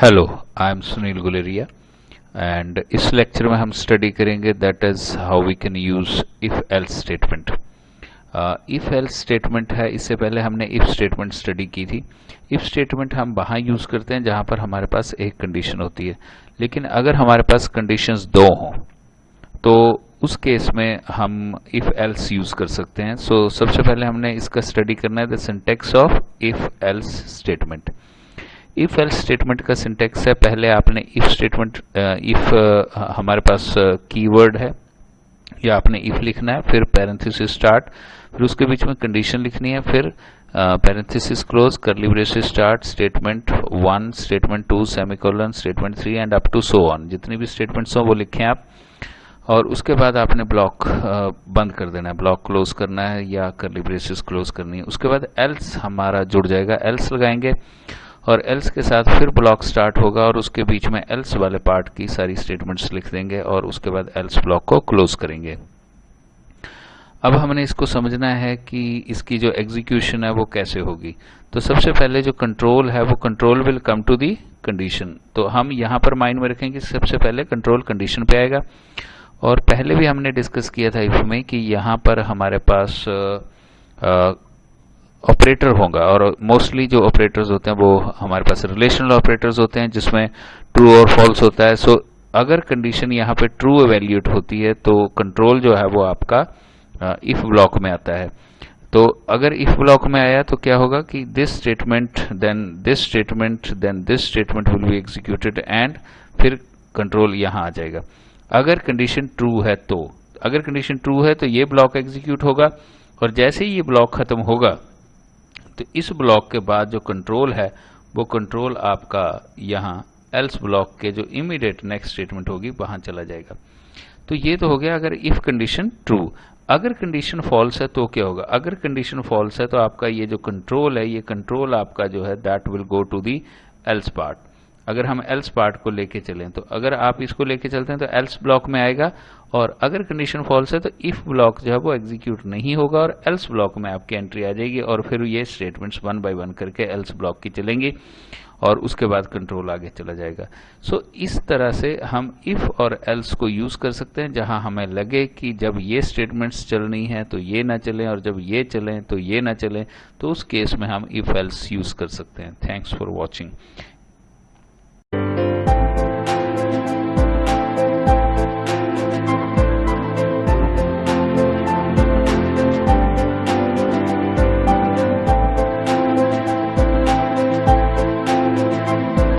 Hello, I am Sunil Guleria and इस lecture में हम स्टडी करेंगे that is how we can use if else statement. If else statement है, इससे पहले हमने इफ स्टेटमेंट स्टडी की थी। इफ स्टेटमेंट हम वहाँ यूज करते हैं जहाँ पर हमारे पास एक कंडीशन होती है, लेकिन अगर हमारे पास कंडीशंस दो हों तो उस केस में हम इफ एल्स यूज कर सकते हैं। सो सबसे पहले हमने इसका स्टडी करना है the syntax of if else statement. If else statement का सिंटेक्स है, पहले आपने इफ स्टेटमेंट इफ हमारे पास कीवर्ड है या आपने इफ लिखना है, फिर पैरेंथेसिस स्टार्ट, फिर उसके बीच में कंडीशन लिखनी है, फिर parenthesis close, curly braces start, statement 1, statement 2, semicolon, statement 3 and up to so on. जितनी भी स्टेटमेंट्स हो वो लिखें आप, और उसके बाद आपने ब्लॉक बंद कर देना है, ब्लॉक क्लोज करना है या कर्ली ब्रेसेस क्लोज करनी है। उसके बाद एल्स हमारा जुड़ जाएगा, एल्स लगाएंगे और एल्स के साथ फिर ब्लॉक स्टार्ट होगा और उसके बीच में एल्स वाले पार्ट की सारी स्टेटमेंट्स लिख देंगे और उसके बाद एल्स ब्लॉक को क्लोज करेंगे। अब हमने इसको समझना है कि इसकी जो एग्जीक्यूशन है वो कैसे होगी। तो सबसे पहले जो कंट्रोल है वो control will come to the condition. तो हम यहाँ पर माइंड में रखेंगे सबसे पहले कंट्रोल कंडीशन पे आएगा। और पहले भी हमने डिस्कस किया था इफ में कि यहाँ पर हमारे पास ऑपरेटर होगा, और मोस्टली जो ऑपरेटर्स होते हैं वो हमारे पास रिलेशनल ऑपरेटर्स होते हैं जिसमें ट्रू और फॉल्स होता है। सो अगर कंडीशन यहाँ पे ट्रू एवेल्यूएट होती है तो कंट्रोल जो है वो आपका इफ ब्लॉक में आता है। तो अगर इफ ब्लॉक में आया तो क्या होगा कि this statement then this statement then this statement will be executed and फिर कंट्रोल यहाँ आ जाएगा। अगर कंडीशन ट्रू है तो अगर कंडीशन ट्रू है तो ये ब्लॉक एग्जीक्यूट होगा, और जैसे ही ये ब्लॉक खत्म होगा तो इस ब्लॉक के बाद जो कंट्रोल है वो कंट्रोल आपका यहाँ एल्स ब्लॉक के जो इमीडिएट नेक्स्ट स्टेटमेंट होगी वहां चला जाएगा। तो ये तो हो गया अगर इफ कंडीशन ट्रू। अगर कंडीशन फॉल्स है तो क्या होगा? अगर कंडीशन फॉल्स है तो आपका ये जो कंट्रोल है, ये कंट्रोल आपका जो है that will go to the else part. अगर हम एल्स पार्ट को लेके चलें तो अगर आप इसको लेके चलते हैं तो एल्स ब्लॉक में आएगा, और अगर कंडीशन फॉल्स है तो इफ ब्लॉक जो है वो एग्जीक्यूट नहीं होगा और एल्स ब्लॉक में आपकी एंट्री आ जाएगी, और फिर ये स्टेटमेंट्स 1 बाय 1 करके एल्स ब्लॉक की चलेंगी और उसके बाद कंट्रोल आगे चला जाएगा। सो इस तरह से हम इफ और एल्स को यूज कर सकते हैं जहां हमें लगे कि जब ये स्टेटमेंट्स चलनी है तो ये ना चलें और जब ये चलें तो ये ना चलें, तो उस केस में हम इफ एल्स यूज कर सकते हैं। Thanks for watching.